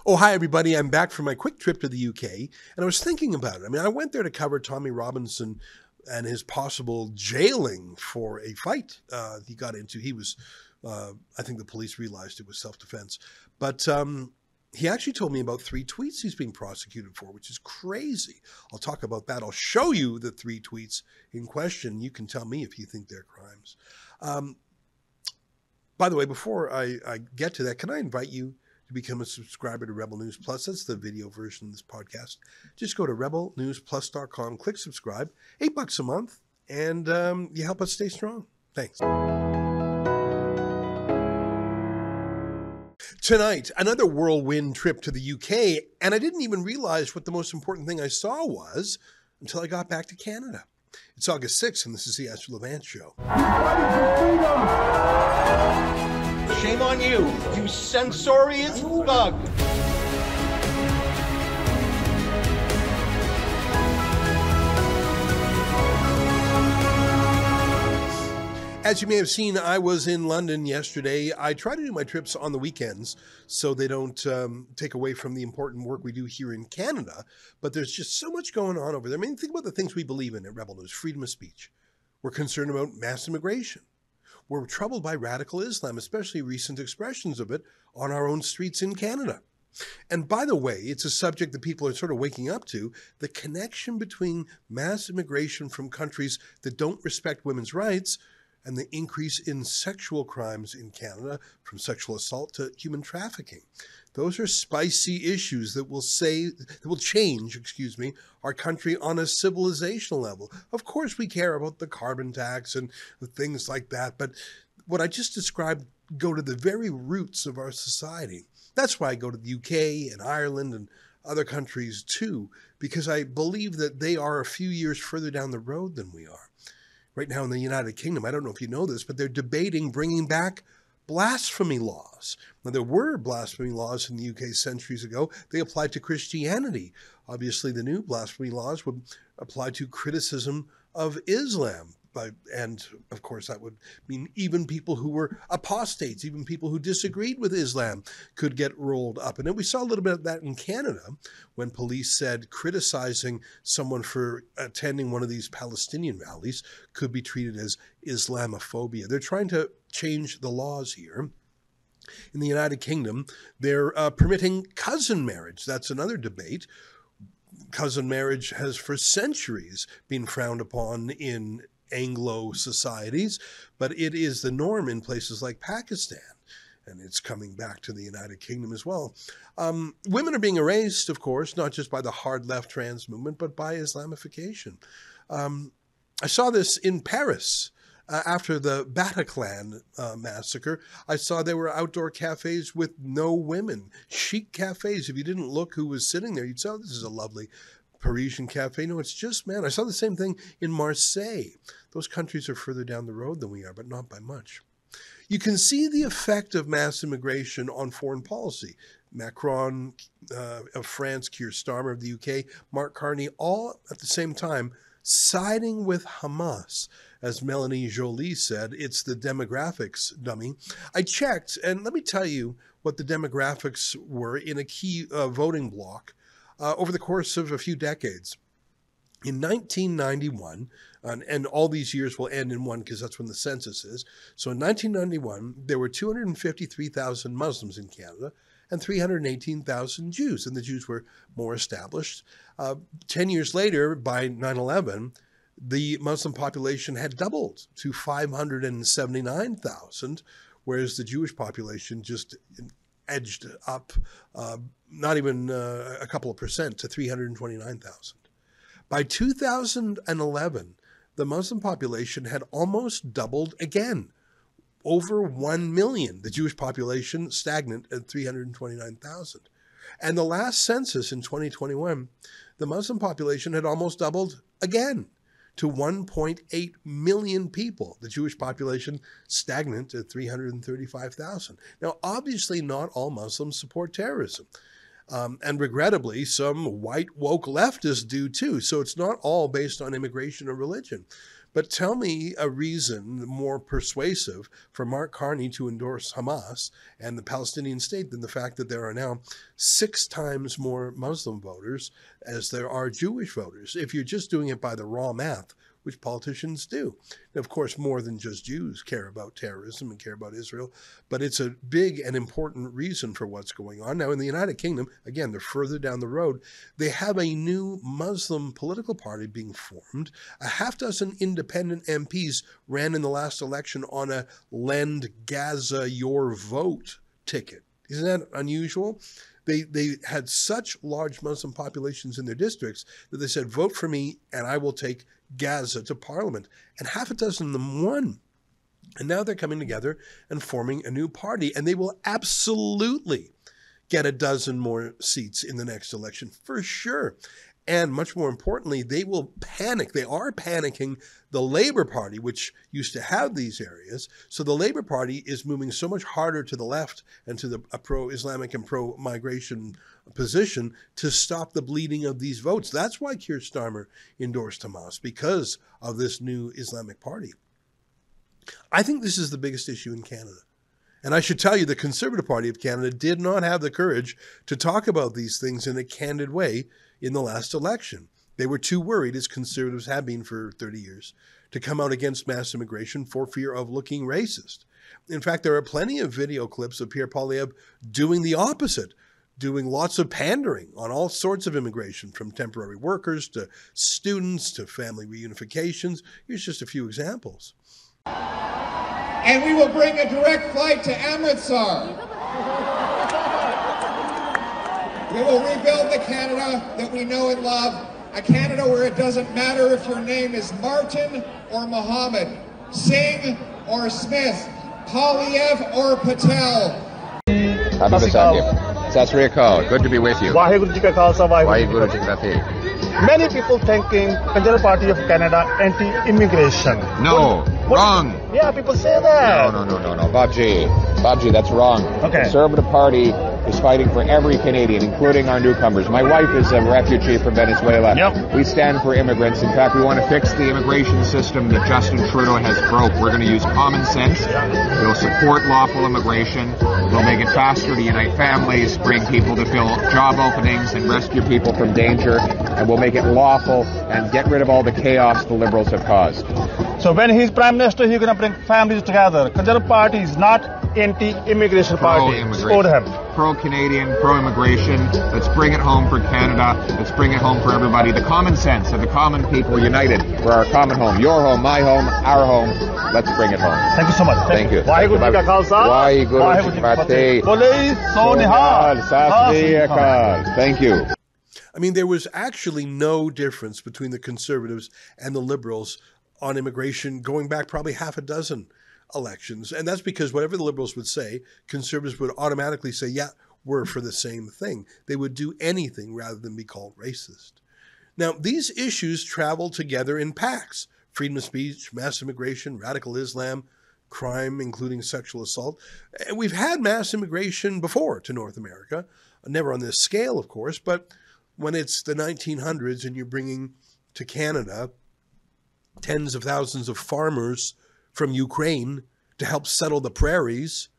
Oh, hi, everybody. I'm back from my quick trip to the UK, and I was thinking about it. I mean, I went there to cover Tommy Robinson and his possible jailing for a fight he got into. He was, I think the police realized it was self-defense. But he actually told me about 3 tweets he's being prosecuted for, which is crazy. I'll talk about that. I'll show you the 3 tweets in question. You can tell me if you think they're crimes. By the way, before I get to that, can I invite you to become a subscriber to Rebel News Plus? That's the video version of this podcast. Just go to rebelnewsplus.com, click subscribe, $8 a month, and you help us stay strong. Thanks. Tonight, another whirlwind trip to the UK, and I didn't even realize what the most important thing I saw was until I got back to Canada. It's August 6th, and this is the Ezra Levant Show. Shame on you, you censorious thug. As you may have seen, I was in London yesterday. I try to do my trips on the weekends so they don't take away from the important work we do here in Canada. But there's just so much going on over there. I mean, think about the things we believe in at Rebel News. Freedom of speech. We're concerned about mass immigration. We're troubled by radical Islam, especially recent expressions of it on our own streets in Canada. And by the way, it's a subject that people are sort of waking up to, the connection between mass immigration from countries that don't respect women's rights and the increase in sexual crimes in Canada, from sexual assault to human trafficking. Those are spicy issues that will change, our country on a civilizational level. Of course, we care about the carbon tax and things like that, but what I just described go to the very roots of our society. That's why I go to the UK and Ireland and other countries too, because I believe that they are a few years further down the road than we are. Right now in the United Kingdom, I don't know if you know this, but they're debating bringing back blasphemy laws. Now, there were blasphemy laws in the UK centuries ago. They applied to Christianity. Obviously, the new blasphemy laws would apply to criticism of Islam. And of course, that would mean even people who were apostates, even people who disagreed with Islam could get rolled up. And then we saw a little bit of that in Canada when police said criticizing someone for attending one of these Palestinian rallies could be treated as Islamophobia. They're trying to change the laws here. In the United Kingdom, they're permitting cousin marriage. That's another debate. Cousin marriage has for centuries been frowned upon in Anglo societies, but it is the norm in places like Pakistan, and it's coming back to the United Kingdom as well. Women are being erased, of course, not just by the hard left trans movement, but by Islamification. I saw this in Paris after the Bataclan massacre. I saw there were outdoor cafes with no women, chic cafes. If you didn't look who was sitting there, you'd say, oh, this is a lovely Parisian cafe. No, it's just men. I saw the same thing in Marseille. Those countries are further down the road than we are, but not by much. You can see the effect of mass immigration on foreign policy. Macron of France, Keir Starmer of the UK, Mark Carney, all at the same time siding with Hamas. As Melanie Joly said, it's the demographics, dummy. I checked, and let me tell you what the demographics were in a key voting bloc over the course of a few decades. In 1991, and all these years will end in one because that's when the census is. So in 1991, there were 253,000 Muslims in Canada and 318,000 Jews, and the Jews were more established. 10 years later, by 9/11, the Muslim population had doubled to 579,000, whereas the Jewish population just edged up not even a couple of percent to 329,000. By 2011, the Muslim population had almost doubled again, over 1 million. The Jewish population stagnant at 329,000. And the last census in 2021, the Muslim population had almost doubled again to 1.8 million people. The Jewish population stagnant at 335,000. Now, obviously, not all Muslims support terrorism. And regrettably, some white woke leftists do too. So it's not all based on immigration or religion. But tell me a reason more persuasive for Mark Carney to endorse Hamas and the Palestinian state than the fact that there are now 6 times more Muslim voters as there are Jewish voters, if you're just doing it by the raw math, which politicians do. And of course, more than just Jews care about terrorism and care about Israel, but it's a big and important reason for what's going on. Now, in the United Kingdom, again, they're further down the road, they have a new Muslim political party being formed. A half dozen independent MPs ran in the last election on a Lend Gaza Your Vote ticket. Isn't that unusual? They had such large Muslim populations in their districts that they said, vote for me and I will take Gaza to parliament. And half a dozen of them won. And now they're coming together and forming a new party. And they will absolutely get a dozen more seats in the next election, for sure. And much more importantly, they will panic. They are panicking the Labour Party, which used to have these areas. So the Labour Party is moving so much harder to the left and to a pro-Islamic and pro-migration position to stop the bleeding of these votes. That's why Keir Starmer endorsed Hamas, because of this new Islamic Party. I think this is the biggest issue in Canada. And I should tell you, the Conservative Party of Canada did not have the courage to talk about these things in a candid way in the last election. They were too worried, as Conservatives have been for 30 years, to come out against mass immigration for fear of looking racist. In fact, there are plenty of video clips of Pierre Poilievre doing the opposite, doing lots of pandering on all sorts of immigration, from temporary workers to students to family reunifications. Here's just a few examples. And we will bring a direct flight to Amritsar. We will rebuild the Canada that we know and love, a Canada where it doesn't matter if your name is Martin or Mohammed, Singh or Smith, Poilievre or Patel. Happy to see you. Sat Sri Akal. Good to be with you. Waheguru Ji Ka Khalsa, Waheguru Ji Ki Fateh. Many people thinking Conservative Party of Canada anti-immigration. No, wrong. Yeah, people say that. No. Babji, that's wrong. Okay. Conservative Party is fighting for every Canadian, including our newcomers. My wife is a refugee from Venezuela. Yep. We stand for immigrants. In fact, we want to fix the immigration system that Justin Trudeau has broke. We're going to use common sense. We'll support lawful immigration. We'll make it faster to unite families, bring people to fill job openings, and rescue people from danger. And we'll make it lawful and get rid of all the chaos the Liberals have caused. So when he's Prime Minister, he's going to bring families together. Conservative Party is not anti-immigration party. Support him. Pro-Canadian, pro-immigration. Let's bring it home for Canada. Let's bring it home for everybody. The common sense of the common people united for our common home. Your home, my home, our home. Let's bring it home. Thank you so much. Thank you. Waheguru Ji Ka Khalsa. Waheguru Ji Ki Fateh. Bole so nihal. Sat Sri Akal. Thank you. I mean, there was actually no difference between the Conservatives and the Liberals on immigration going back probably half a dozen elections. And that's because whatever the Liberals would say, Conservatives would automatically say, yeah, we're for the same thing. They would do anything rather than be called racist. Now, these issues travel together in packs: freedom of speech, mass immigration, radical Islam, crime, including sexual assault. And we've had mass immigration before to North America, never on this scale, of course, but when it's the 1900s and you're bringing to Canada tens of thousands of farmers from Ukraine to help settle the prairies,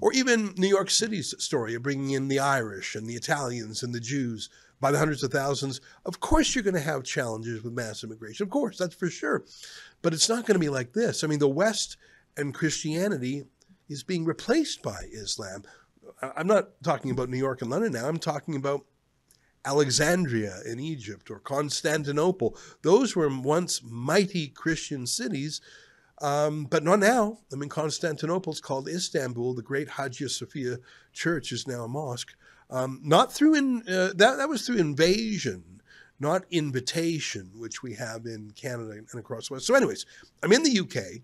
or even New York City's story of bringing in the Irish and the Italians and the Jews by the hundreds of thousands, of course you're going to have challenges with mass immigration. Of course, that's for sure. But it's not going to be like this. I mean, the West and Christianity is being replaced by Islam. I'm not talking about New York and London now. I'm talking about Alexandria in Egypt or Constantinople. Those were once mighty Christian cities, but not now. I mean, Constantinople is called Istanbul. The great Hagia Sophia Church is now a mosque. Not through that was through invasion, not invitation, which we have in Canada and across the West. So anyways, I'm in the UK,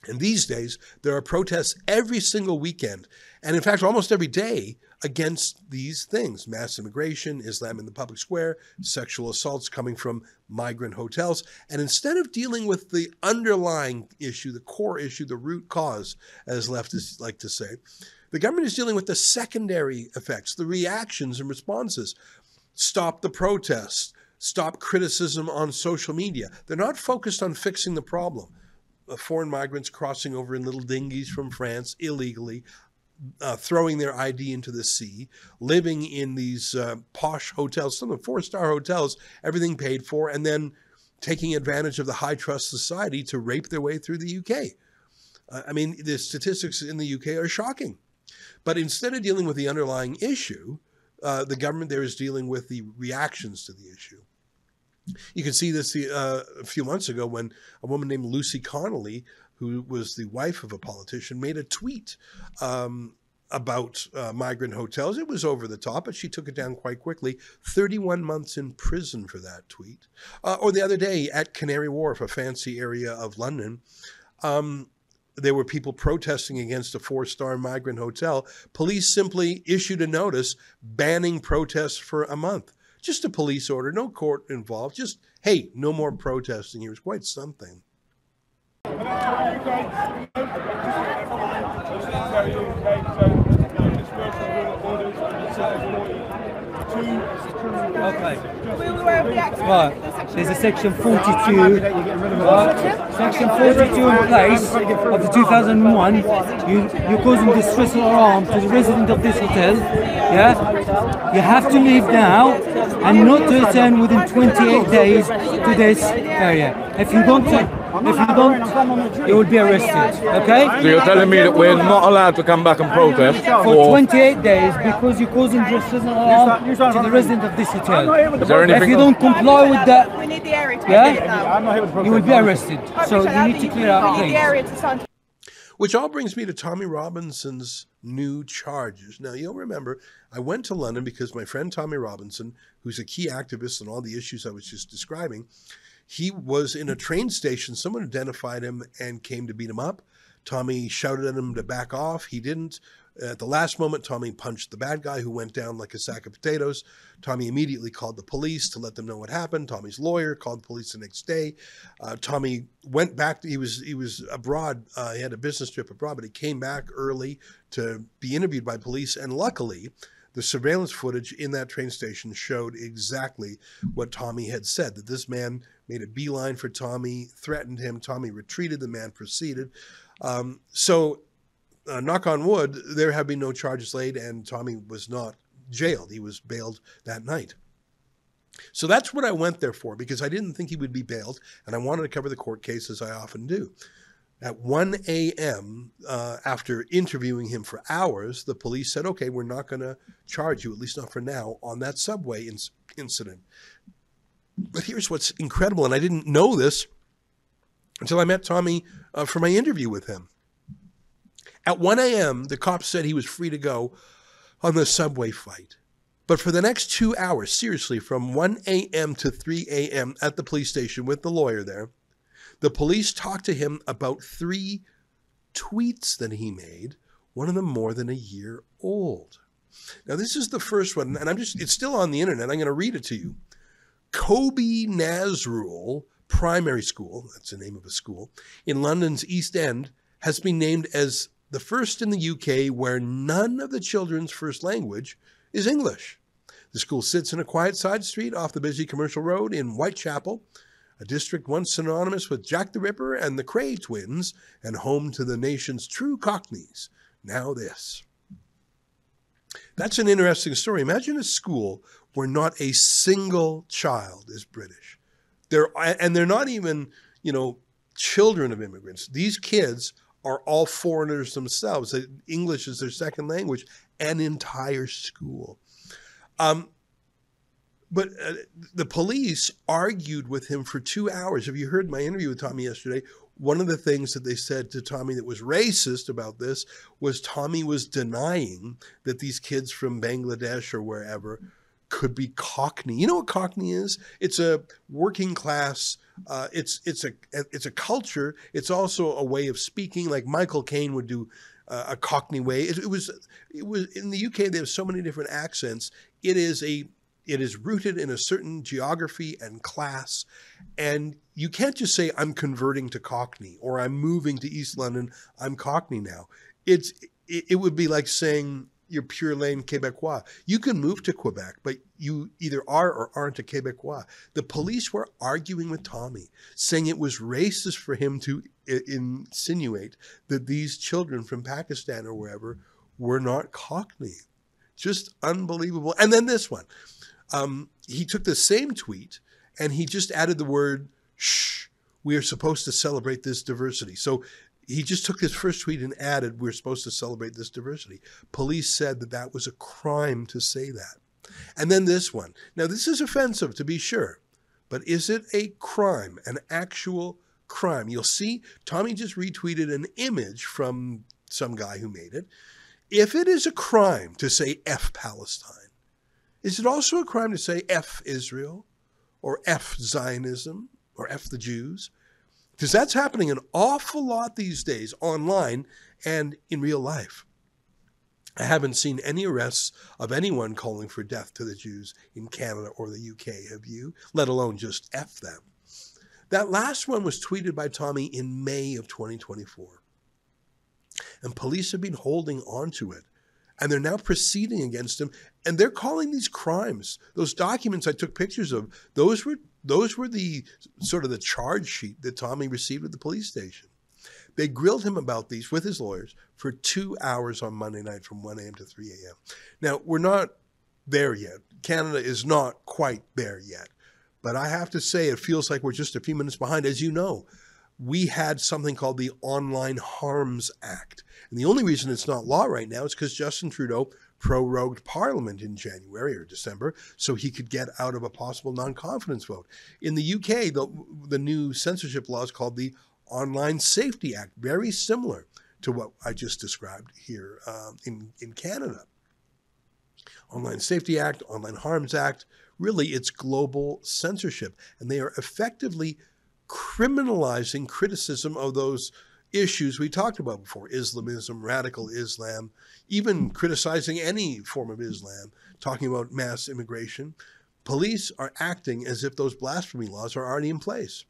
and these days there are protests every single weekend, and in fact almost every day, against these things: mass immigration, Islam in the public square, sexual assaults coming from migrant hotels. And instead of dealing with the underlying issue, the core issue, the root cause, as leftists like to say, the government is dealing with the secondary effects, the reactions and responses. Stop the protests, stop criticism on social media. They're not focused on fixing the problem. Foreign migrants crossing over in little dinghies from France illegally, throwing their ID into the sea, living in these posh hotels, some of them 4-star hotels, everything paid for, and then taking advantage of the high trust society to rape their way through the UK. I mean, the statistics in the UK are shocking. But instead of dealing with the underlying issue, the government there is dealing with the reactions to the issue. You can see this a few months ago when a woman named Lucy Connolly, who was the wife of a politician, made a tweet about migrant hotels. It was over the top, but she took it down quite quickly. 31 months in prison for that tweet. Or the other day at Canary Wharf, a fancy area of London, there were people protesting against a 4-star migrant hotel. Police simply issued a notice banning protests for a month. Just a police order, no court involved. Just, hey, no more protesting here. It was quite something. Okay. Right. There's a section 42. Section 42 in place of the 2001. You're causing distress or harm to the resident of this hotel. Yeah. You have to leave now and not to return within 28 days to this area. If you don't, you will be arrested. Okay? So you're telling me that we're not allowed to come back and protest for 28 days because you're causing distress or harm to the resident of this hotel. Is there anything if you don't comply with that, we need the area to you will be arrested. So you need to clear out, please. Which all brings me to Tommy Robinson's new charges. Now, you'll remember, I went to London because my friend Tommy Robinson, who's a key activist on all the issues I was just describing, he was in a train station. Someone identified him and came to beat him up. Tommy shouted at him to back off. He didn't. At the last moment, Tommy punched the bad guy who went down like a sack of potatoes. Tommy immediately called the police to let them know what happened. Tommy's lawyer called the police the next day. Tommy went back. He was abroad. He had a business trip abroad, but he came back early to be interviewed by police. And luckily, the surveillance footage in that train station showed exactly what Tommy had said, that this man made a beeline for Tommy, threatened him. Tommy retreated. The man proceeded. Knock on wood, there have been no charges laid, and Tommy was not jailed. He was bailed that night. So that's what I went there for, because I didn't think he would be bailed, and I wanted to cover the court case as I often do. At 1 a.m., after interviewing him for hours, the police said, okay, we're not going to charge you, at least not for now, on that subway incident. But here's what's incredible, and I didn't know this until I met Tommy for my interview with him. At 1 a.m., the cops said he was free to go on the subway fight. But for the next 2 hours, seriously, from 1 a.m. to 3 a.m. at the police station with the lawyer there, the police talked to him about 3 tweets that he made, one of them more than a year old. Now, this is the first one, and it's still on the internet. I'm going to read it to you. Kobe Nazrul Primary School, that's the name of a school, in London's East End, has been named as the first in the UK where none of the children's first language is English. The school sits in a quiet side street off the busy commercial road in Whitechapel, a district once synonymous with Jack the Ripper and the Cray twins, and home to the nation's true Cockneys. Now this. That's an interesting story. Imagine a school where not a single child is British. They're not even, children of immigrants. These kids are all foreigners themselves. English is their second language, an entire school. But the police argued with him for 2 hours. Have you heard my interview with Tommy yesterday? One of the things that they said to Tommy that was racist about this was Tommy was denying that these kids from Bangladesh or wherever could be Cockney. You know what Cockney is? It's a working class. It's a culture. It's also a way of speaking. Like Michael Caine would do a Cockney way. It was in the UK. They have so many different accents. It is rooted in a certain geography and class, and you can't just say I'm converting to Cockney or I'm moving to East London. I'm Cockney now. It would be like saying you're pure lane Quebecois. You can move to Quebec, but you either are or aren't a Quebecois. The police were arguing with Tommy, saying it was racist for him to insinuate that these children from Pakistan or wherever were not Cockney. Just unbelievable. And then this one. He took the same tweet and he just added the word, shh, we are supposed to celebrate this diversity. So he just took his first tweet and added, we're supposed to celebrate this diversity. Police said that that was a crime to say that. And then this one. Now, this is offensive, to be sure, but is it a crime, an actual crime? You'll see Tommy just retweeted an image from some guy who made it. If it is a crime to say F Palestine, is it also a crime to say F Israel or F Zionism or F the Jews? Because that's happening an awful lot these days online and in real life. I haven't seen any arrests of anyone calling for death to the Jews in Canada or the UK, have you? Let alone just F them. That last one was tweeted by Tommy in May of 2024. And police have been holding on to it. And they're now proceeding against him. And they're calling these crimes. Those documents I took pictures of, those were the sort of the charge sheet that Tommy received at the police station. They grilled him about these with his lawyers for 2 hours on Monday night from 1 a.m. to 3 a.m. Now, we're not there yet. Canada is not quite there yet. But I have to say, it feels like we're just a few minutes behind. As you know, we had something called the Online Harms Act. And the only reason it's not law right now is because Justin Trudeau prorogued Parliament in January or December so he could get out of a possible non-confidence vote. In the UK, the new censorship law is called the Online Safety Act, very similar to what I just described here in Canada. Online Safety Act, Online Harms Act, really it's global censorship. And they are effectively criminalizing criticism of those issues we talked about before, Islamism, radical Islam, even criticizing any form of Islam, talking about mass immigration. Police are acting as if those blasphemy laws are already in place.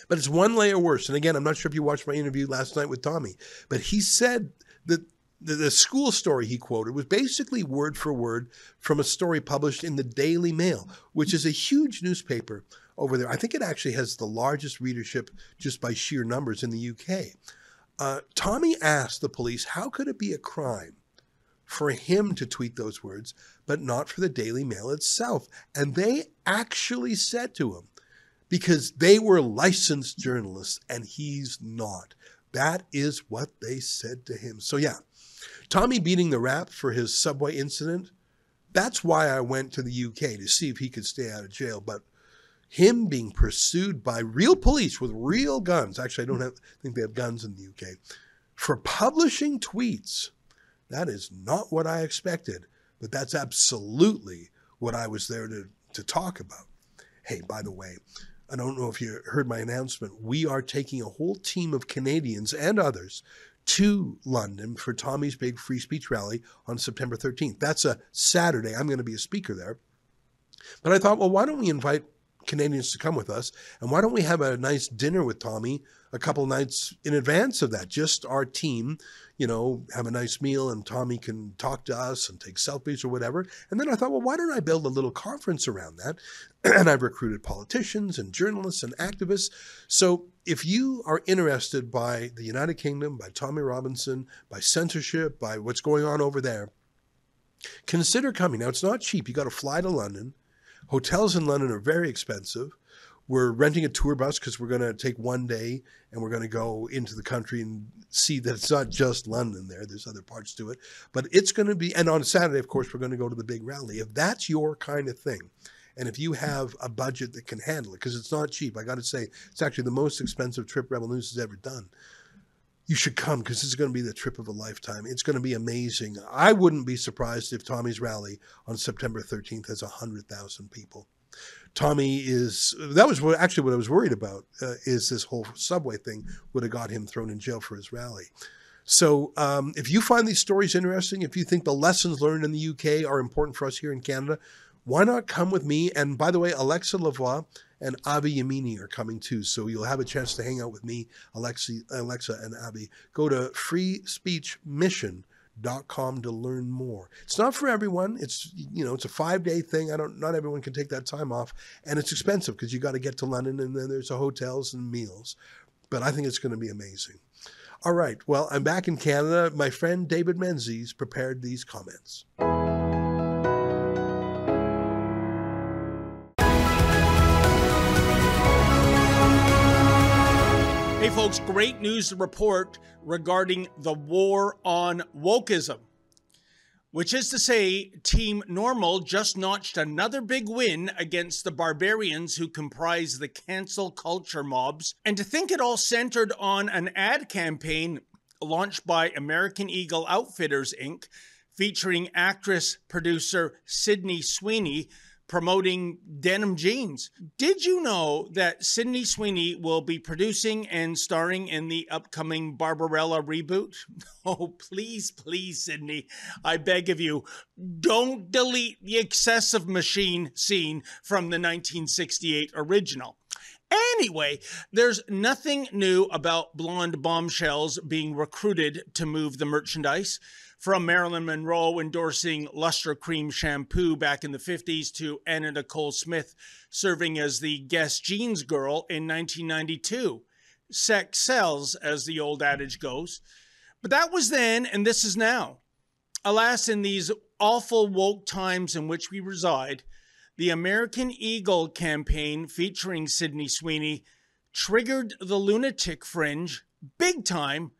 But it's one layer worse. And again, I'm not sure if you watched my interview last night with Tommy, but he said that the school story he quoted was basically word for word from a story published in the Daily Mail, which is a huge newspaper over there. I think it actually has the largest readership just by sheer numbers in the UK. Tommy asked the police, how could it be a crime for him to tweet those words, but not for the Daily Mail itself? And they actually said to him, because they were licensed journalists and he's not. That is what they said to him. So yeah, Tommy beating the rap for his subway incident, that's why I went to the UK to see if he could stay out of jail. But him being pursued by real police with real guns, actually I don't think they have guns in the UK, for publishing tweets, that is not what I expected, but that's absolutely what I was there to talk about. Hey, by the way, I don't know if you heard my announcement. We are taking a whole team of Canadians and others to London for Tommy's big free speech rally on September 13th. That's a Saturday. I'm going to be a speaker there. But I thought, well, why don't we invite Canadians to come with us? And why don't we have a nice dinner with Tommy a couple nights in advance of that? Just our team, you know, have a nice meal and Tommy can talk to us and take selfies or whatever. And then I thought, well, why don't I build a little conference around that? And I've recruited politicians and journalists and activists. So if you are interested by the United Kingdom, by Tommy Robinson, by censorship, by what's going on over there, consider coming. Now, it's not cheap. You got to fly to London. Hotels in London are very expensive. We're renting a tour bus because we're going to take one day and we're going to go into the country and see that it's not just London there. There's other parts to it. But it's going to be, and on Saturday, of course, we're going to go to the big rally. If that's your kind of thing, and if you have a budget that can handle it, because it's not cheap, I got to say, it's actually the most expensive trip Rebel News has ever done. You should come because this is going to be the trip of a lifetime. It's going to be amazing. I wouldn't be surprised if Tommy's rally on September 13th has 100,000 people. Tommy is, that was actually what I was worried about, is this whole subway thing would have got him thrown in jail for his rally. So if you find these stories interesting, if you think the lessons learned in the UK are important for us here in Canada, why not come with me? And by the way, Alexa Lavoie and Avi Yamini are coming too. So you'll have a chance to hang out with me, Alexa and Avi. Go to freespeechmission.ca .com to learn more. It's not for everyone. It's, you know, it's a 5-day thing. Not everyone can take that time off, and it's expensive because you got to get to London, and then there's the hotels and meals. But I think it's going to be amazing. All right. Well, I'm back in Canada. My friend David Menzies prepared these comments. Hey folks, great news to report regarding the war on wokeism, which is to say, Team Normal just notched another big win against the barbarians who comprise the cancel culture mobs. And to think it all centered on an ad campaign launched by American Eagle Outfitters, Inc., featuring actress-producer Sydney Sweeney, promoting denim jeans. Did you know that Sydney Sweeney will be producing and starring in the upcoming Barbarella reboot? Oh, please, please, Sydney, I beg of you, don't delete the excessive machine scene from the 1968 original. Anyway, there's nothing new about blonde bombshells being recruited to move the merchandise. From Marilyn Monroe endorsing Lustre Cream shampoo back in the 50s to Anna Nicole Smith serving as the Guess Jeans girl in 1992. Sex sells, as the old adage goes. But that was then, and this is now. Alas, in these awful woke times in which we reside, the American Eagle campaign featuring Sydney Sweeney triggered the lunatic fringe big time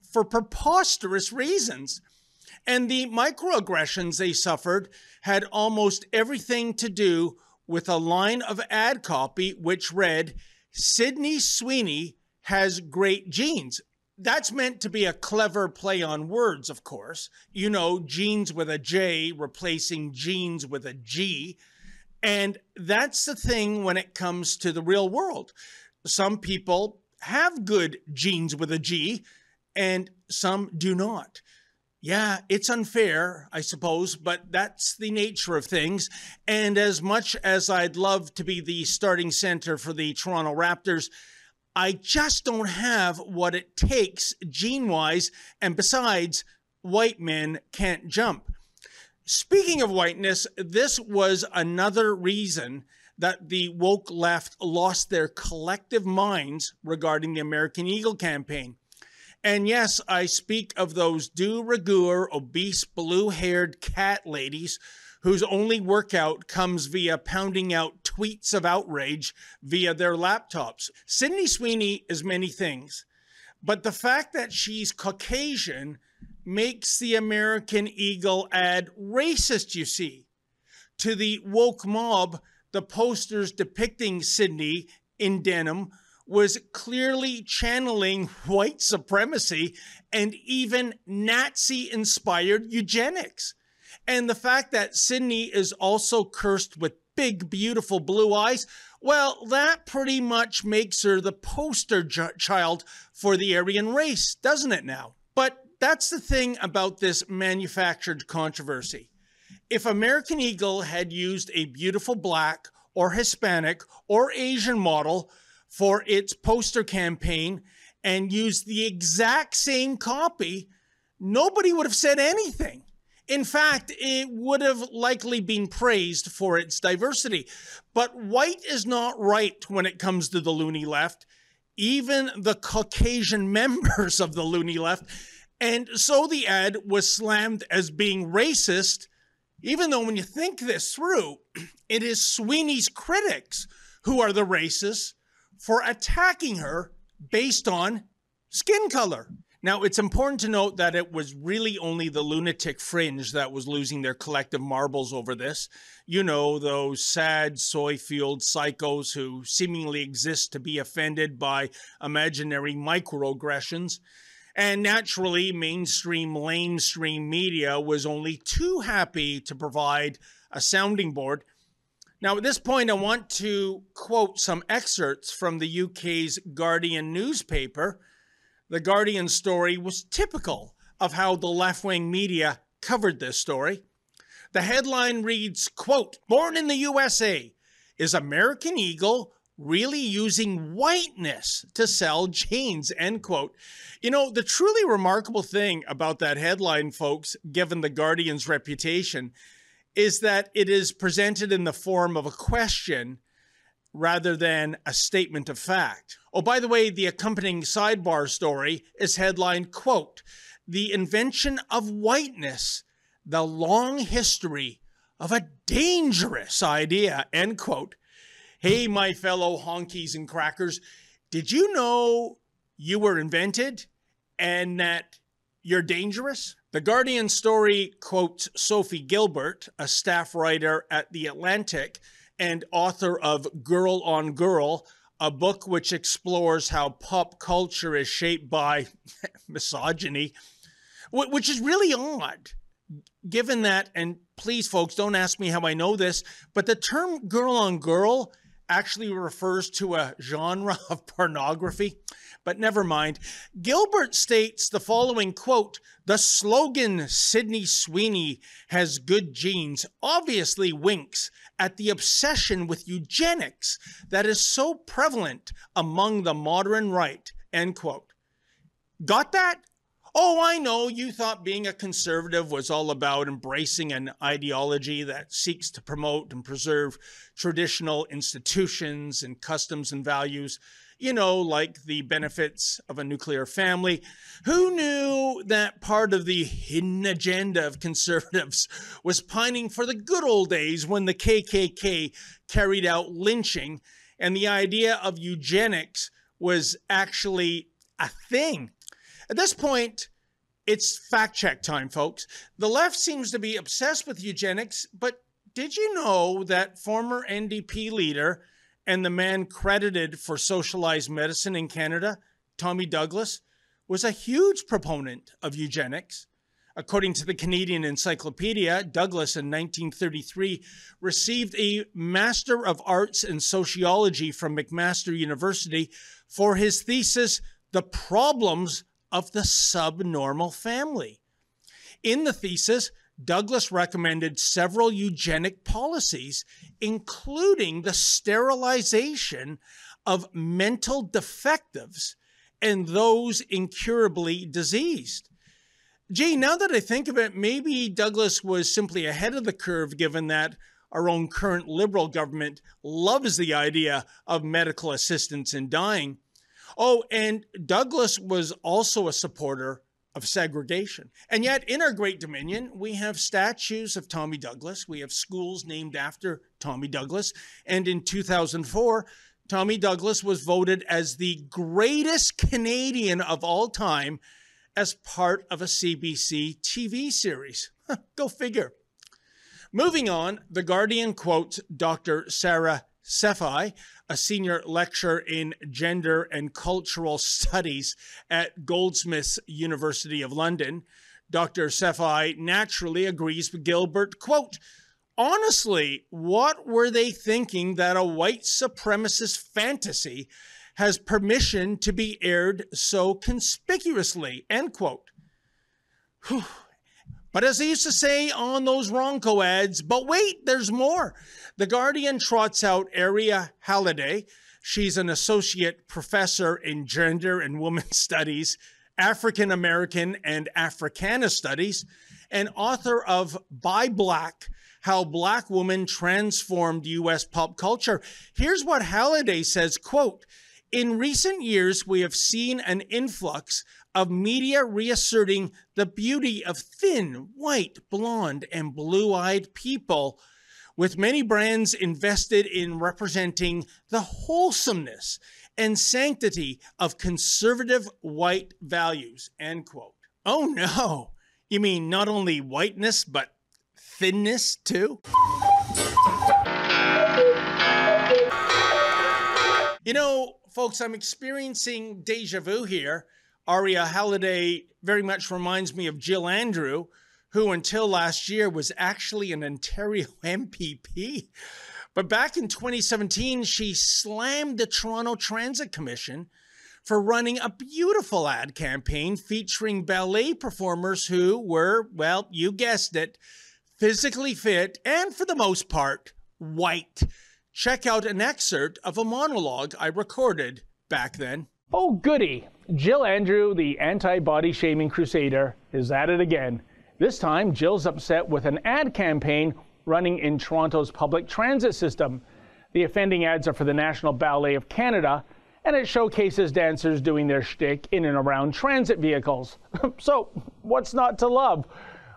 for preposterous reasons. And the microaggressions they suffered had almost everything to do with a line of ad copy which read, "Sydney Sweeney has great jeans." That's meant to be a clever play on words, of course. You know, jeans with a J replacing jeans with a G. And that's the thing when it comes to the real world. Some people have good jeans with a G, and some do not. Yeah, it's unfair, I suppose, but that's the nature of things. And as much as I'd love to be the starting center for the Toronto Raptors, I just don't have what it takes gene-wise, and besides, white men can't jump. Speaking of whiteness, this was another reason that the woke left lost their collective minds regarding the American Eagle campaign. And yes, I speak of those de rigueur, obese, blue-haired cat ladies whose only workout comes via pounding out tweets of outrage via their laptops. Sydney Sweeney is many things, but the fact that she's Caucasian makes the American Eagle ad racist, you see. To the woke mob, the posters depicting Sydney in denim was clearly channeling white supremacy and even Nazi-inspired eugenics. And the fact that Sydney is also cursed with big, beautiful blue eyes, well, that pretty much makes her the poster child for the Aryan race, doesn't it now? But that's the thing about this manufactured controversy. If American Eagle had used a beautiful black or Hispanic or Asian model for its poster campaign and used the exact same copy, nobody would have said anything. In fact, it would have likely been praised for its diversity. But white is not right when it comes to the loony left, even the Caucasian members of the loony left. And so the ad was slammed as being racist, even though when you think this through, it is Sweeney's critics who are the racists for attacking her based on skin color. Now, it's important to note that it was really only the lunatic fringe that was losing their collective marbles over this. You know, those sad, soy-fueled psychos who seemingly exist to be offended by imaginary microaggressions. And naturally, mainstream, lamestream media was only too happy to provide a sounding board. Now, at this point, I want to quote some excerpts from the UK's Guardian newspaper. The Guardian story was typical of how the left-wing media covered this story. The headline reads, quote, "Born in the USA, is American Eagle really using whiteness to sell jeans, end quote. You know, the truly remarkable thing about that headline, folks, given the Guardian's reputation, is that it is presented in the form of a question rather than a statement of fact. Oh, by the way, the accompanying sidebar story is headlined, quote, "The Invention of Whiteness, the Long History of a Dangerous Idea," end quote. Hey, my fellow honkies and crackers, did you know you were invented and that you're dangerous? The Guardian story quotes Sophie Gilbert, a staff writer at The Atlantic and author of Girl on Girl, a book which explores how pop culture is shaped by misogyny, which is really odd, given that, and please, folks, don't ask me how I know this, but the term girl on girl actually refers to a genre of pornography. But never mind. Gilbert states the following, quote, "The slogan Sydney Sweeney has good genes obviously winks at the obsession with eugenics that is so prevalent among the modern right," end quote. Got that? Oh, I know you thought being a conservative was all about embracing an ideology that seeks to promote and preserve traditional institutions and customs and values, you know, like the benefits of a nuclear family. Who knew that part of the hidden agenda of conservatives was pining for the good old days when the KKK carried out lynching and the idea of eugenics was actually a thing? At this point, it's fact check time, folks. The left seems to be obsessed with eugenics, but did you know that former NDP leader and the man credited for socialized medicine in Canada, Tommy Douglas, was a huge proponent of eugenics? According to the Canadian Encyclopedia, Douglas in 1933 received a Master of Arts in Sociology from McMaster University for his thesis, "The Problems of the Subnormal Family." In the thesis, Douglas recommended several eugenic policies, including the sterilization of mental defectives and those incurably diseased. Gee, now that I think of it, maybe Douglas was simply ahead of the curve, given that our own current Liberal government loves the idea of medical assistance in dying. Oh, and Douglas was also a supporter of segregation. And yet, in our great dominion, we have statues of Tommy Douglas. We have schools named after Tommy Douglas. And in 2004, Tommy Douglas was voted as the greatest Canadian of all time as part of a CBC TV series. Go figure. Moving on, The Guardian quotes Dr. Sarah Sefai, a senior lecturer in gender and cultural studies at Goldsmiths University of London. Dr. Sefai naturally agrees with Gilbert, quote, "Honestly, what were they thinking that a white supremacist fantasy has permission to be aired so conspicuously," end quote. Whew. But as they used to say on those Ronco ads, but wait, there's more. The Guardian trots out Aria Halliday. She's an associate professor in gender and women's studies, African American and Africana studies, and author of By Black, How Black Women Transformed U.S. Pop Culture. Here's what Halliday says, quote, "In recent years, we have seen an influx of media reasserting the beauty of thin, white, blonde, and blue-eyed people, with many brands invested in representing the wholesomeness and sanctity of conservative white values," end quote. Oh no, you mean not only whiteness, but thinness too? You know, folks, I'm experiencing deja vu here. Aria Halliday very much reminds me of Jill Andrew, who until last year was actually an Ontario MPP. But back in 2017, she slammed the Toronto Transit Commission for running a beautiful ad campaign featuring ballet performers who were, well, you guessed it, physically fit and, for the most part, white, Check out an excerpt of a monologue I recorded back then. Oh goody, Jill Andrew, the anti-body shaming crusader, is at it again. This time, Jill's upset with an ad campaign running in Toronto's public transit system. The offending ads are for the National Ballet of Canada, and it showcases dancers doing their shtick in and around transit vehicles. So, what's not to love?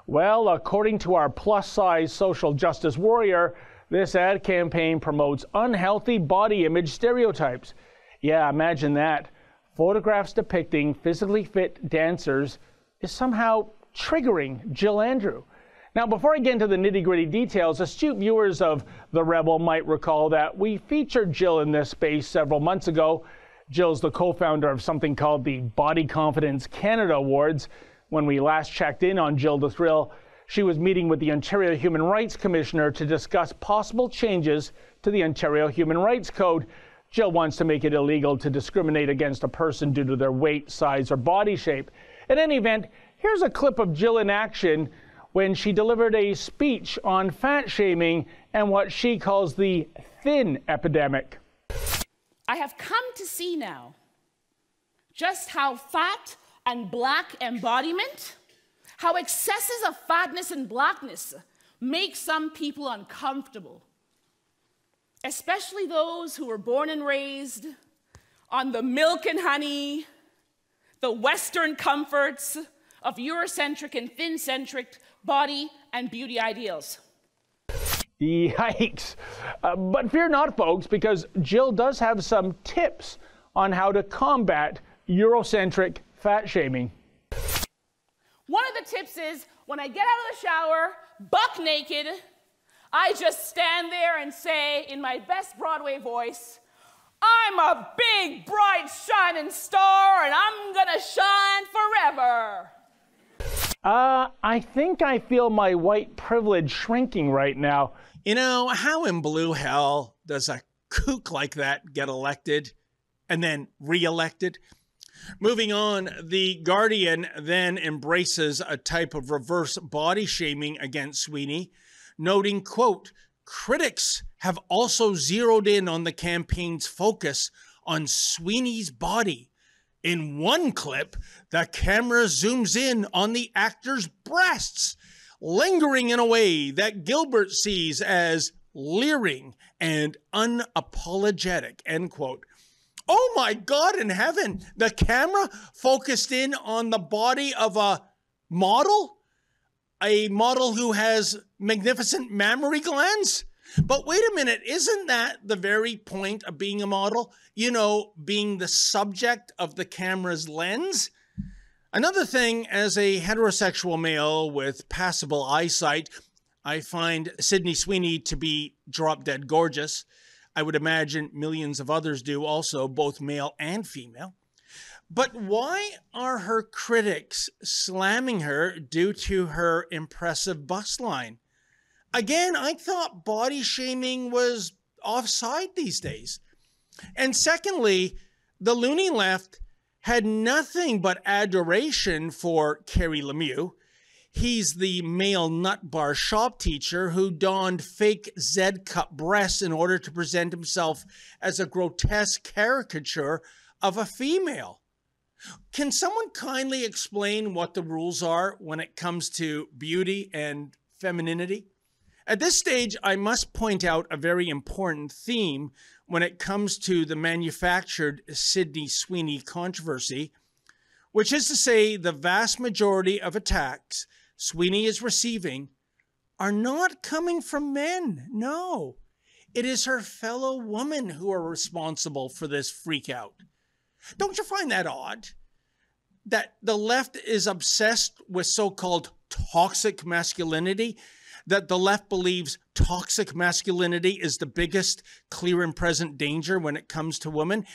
Well, according to our plus-size social justice warrior, this ad campaign promotes unhealthy body image stereotypes. Yeah, imagine that. Photographs depicting physically fit dancers is somehow triggering Jill Andrew. Now, before I get into the nitty-gritty details, astute viewers of The Rebel might recall that we featured Jill in this space several months ago. Jill's the co-founder of something called the Body Confidence Canada Awards. When we last checked in on Jill the Thrill, she was meeting with the Ontario Human Rights Commissioner to discuss possible changes to the Ontario Human Rights Code. Jill wants to make it illegal to discriminate against a person due to their weight, size, or body shape. In any event, here's a clip of Jill in action when she delivered a speech on fat shaming and what she calls the thin epidemic. I have come to see now just how fat and black embodiment, how excesses of fatness and blackness make some people uncomfortable, especially those who were born and raised on the milk and honey, the Western comforts of Eurocentric and thin-centric body and beauty ideals. Yikes. But fear not, folks, because Jill does have some tips on how to combat Eurocentric fat shaming. One of the tips is, when I get out of the shower, buck naked, I just stand there and say, in my best Broadway voice, I'm a big, bright, shining star, and I'm gonna shine forever. I think I feel my white privilege shrinking right now. You know, how in blue hell does a kook like that get elected and then re-elected? Moving on, The Guardian then embraces a type of reverse body shaming against Sweeney, noting, quote, critics have also zeroed in on the campaign's focus on Sweeney's body. In one clip, the camera zooms in on the actor's breasts, lingering in a way that Gilbert sees as leering and unapologetic, end quote. Oh my God in heaven, the camera focused in on the body of a model who has magnificent mammary glands? But wait a minute, isn't that the very point of being a model? You know, being the subject of the camera's lens? Another thing, as a heterosexual male with passable eyesight, I find Sydney Sweeney to be drop-dead gorgeous. I would imagine millions of others do also, both male and female. But why are her critics slamming her due to her impressive bust line? Again, I thought body shaming was offside these days. And secondly, the loony left had nothing but adoration for Kerry Lemieux. He's the male nut bar shop teacher who donned fake Z-cup breasts in order to present himself as a grotesque caricature of a female. Can someone kindly explain what the rules are when it comes to beauty and femininity? At this stage, I must point out a very important theme when it comes to the manufactured Sydney Sweeney controversy, which is to say the vast majority of attacks Sweeney is receiving are not coming from men. No, it is her fellow women who are responsible for this freak out. Don't you find that odd? That the left is obsessed with so-called toxic masculinity, that the left believes toxic masculinity is the biggest clear and present danger when it comes to women.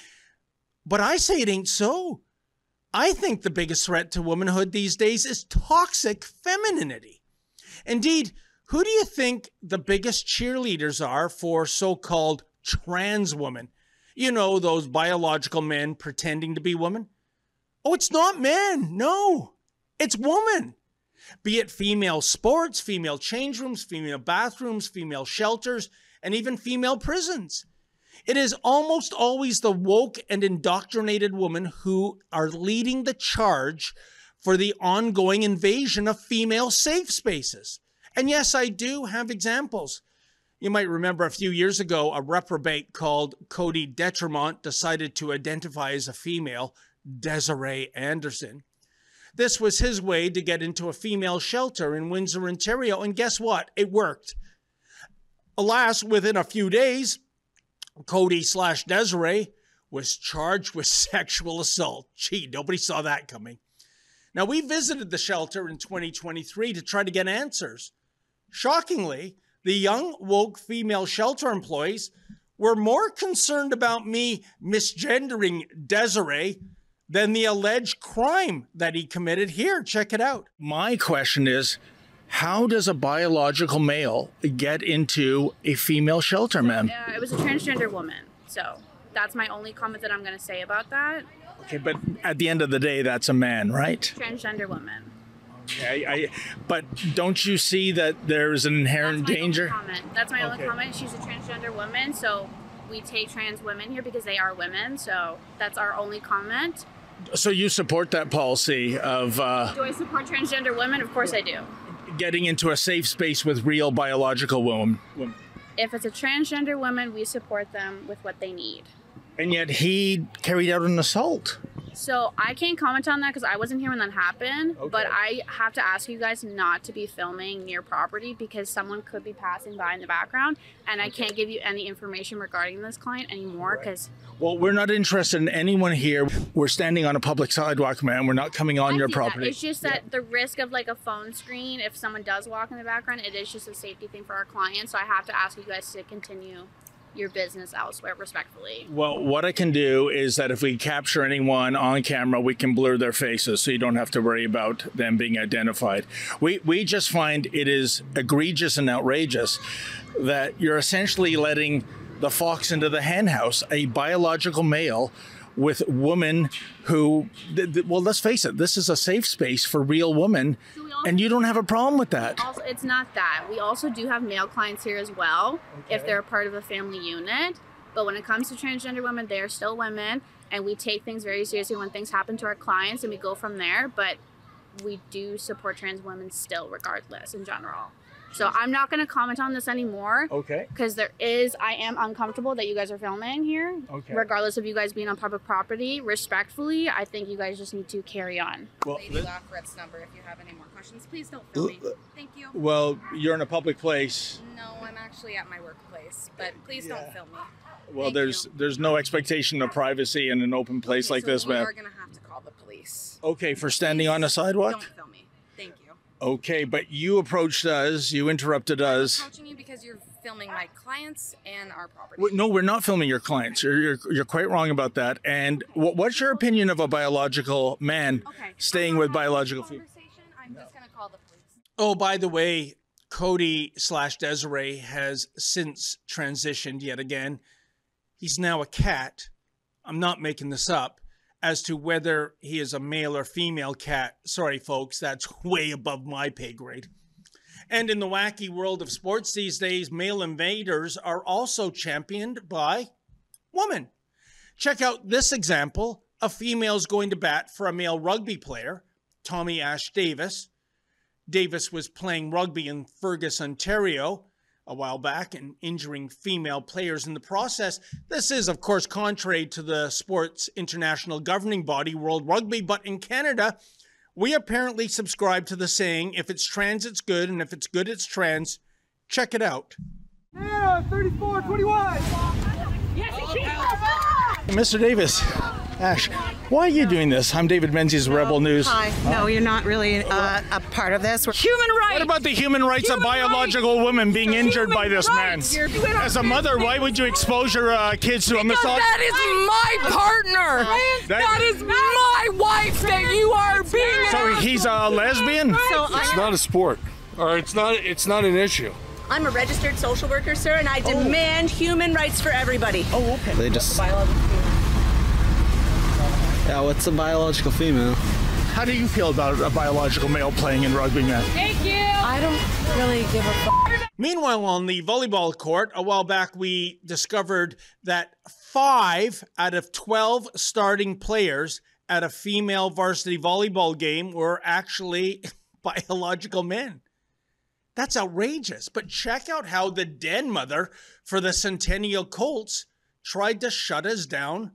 But I say it ain't so. I think the biggest threat to womanhood these days is toxic femininity. Indeed, who do you think the biggest cheerleaders are for so-called trans women? You know, those biological men pretending to be women? Oh, it's not men. No, it's women. Be it female sports, female change rooms, female bathrooms, female shelters, and even female prisons. It is almost always the woke and indoctrinated women who are leading the charge for the ongoing invasion of female safe spaces. And yes, I do have examples. You might remember a few years ago, a reprobate called Cody Detremont decided to identify as a female, Desiree Anderson. This was his way to get into a female shelter in Windsor, Ontario, and guess what? It worked. Alas, within a few days, Cody/Desiree was charged with sexual assault. Gee, nobody saw that coming. Now, we visited the shelter in 2023 to try to get answers. Shockingly, the young, woke female shelter employees were more concerned about me misgendering Desiree than the alleged crime that he committed. Here, check it out. My question is, how does a biological male get into a female shelter, ma'am? It was a transgender woman, so that's my only comment that I'm going to say about that. Okay, but at the end of the day, that's a man, right? Transgender woman. Okay, but don't you see that there's an inherent danger? That's my only comment. She's a transgender woman, so we take trans women here because they are women, so that's our only comment. So you support that policy of... Do I support transgender women? Of course I do. Getting into a safe space with real biological women. If it's a transgender woman, we support them with what they need. And yet he carried out an assault. So I can't comment on that because I wasn't here when that happened, but I have to ask you guys not to be filming near property because someone could be passing by in the background, and I can't give you any information regarding this client anymore because... Well, we're not interested in anyone here. We're standing on a public sidewalk, ma'am. We're not coming on your property. It's just that the risk of like a phone screen, if someone does walk in the background, it is just a safety thing for our clients. So I have to ask you guys to continue your business elsewhere respectfully. Well, what I can do is that if we capture anyone on camera, we can blur their faces so you don't have to worry about them being identified. We just find it is egregious and outrageous that you're essentially letting the fox into the hen house, a biological male with women who, well, let's face it, this is a safe space for real women, and you don't have a problem with that. Also, it's not that. We also do have male clients here as well, if they're a part of a family unit. But when it comes to transgender women, they're still women, and we take things very seriously when things happen to our clients, and we go from there. But we do support trans women still, regardless, in general. So I'm not going to comment on this anymore. Okay. Because I am uncomfortable that you guys are filming here. Okay. Regardless of you guys being on public property, respectfully, I think you guys just need to carry on. Well, Lady Lafrette's number if you have any more questions. Please don't film me. Thank you. Well, you're in a public place. No, I'm actually at my workplace, but please don't film me. Well, there's no expectation of privacy in an open place like this, ma'am. We're going to have to call the police. Okay, for standing on a sidewalk? Don't film me. Thank you. Okay, but you approached us, you interrupted us. I'm approaching you because you're filming my clients and our property. No, we're not filming your clients. You're quite wrong about that. And what's your opinion of a biological man staying with biological female? I'm just going to call the police. Oh, by the way, Cody/Desiree has since transitioned yet again. He's now a cat. I'm not making this up. As to whether he is a male or female cat, sorry, folks, that's way above my pay grade. And in the wacky world of sports these days, male invaders are also championed by women. Check out this example of females going to bat for a male rugby player, Tommy Ash Davis. Davis was playing rugby in Fergus, Ontario, a while back and injuring female players in the process. This is, of course, contrary to the sport's international governing body, World Rugby, but in Canada, we apparently subscribe to the saying, if it's trans, it's good, and if it's good, it's trans. Check it out. Yeah, 34-21. Mr. Davis, Ash, why are you doing this? I'm David Menzies, Rebel News. Hi. No, you're not really a part of this. Human rights. What about the human rights of biological women being injured by this man? As a mother, why would you expose your kids to a misogyny? That is my partner. That is my wife that you are being. So he's a lesbian? It's not a sport, or it's not an issue. I'm a registered social worker, sir, and I demand human rights for everybody. Oh, okay. They just... Yeah, what's a biological female? How do you feel about a biological male playing in rugby, man? Thank you. I don't really give a fuck. Meanwhile, on the volleyball court, a while back, we discovered that 5 out of 12 starting players at a female varsity volleyball game were actually biological men. That's outrageous. But check out how the den mother for the Centennial Colts tried to shut us down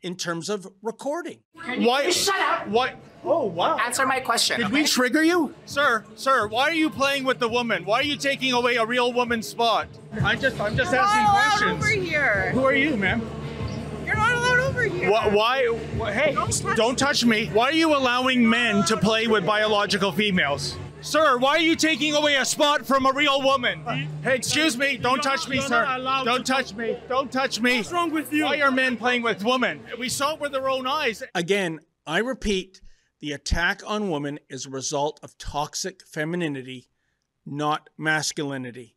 in terms of recording. Why? Shut up. Why? Oh, wow. Answer my question. Did we trigger you? Sir, why are you playing with the woman? Why are you taking away a real woman's spot? I'm just asking questions. Over here. Who are you, ma'am? You're not allowed over here. Why? Hey, don't touch me. Why are you allowing men to play with biological females? Sir, why are you taking away a spot from a real woman? Hey, excuse me. Don't touch me, sir. Don't touch me. Don't touch me. What's wrong with you? Why are men playing with women? We saw it with our own eyes. Again, I repeat, the attack on women is a result of toxic femininity, not masculinity.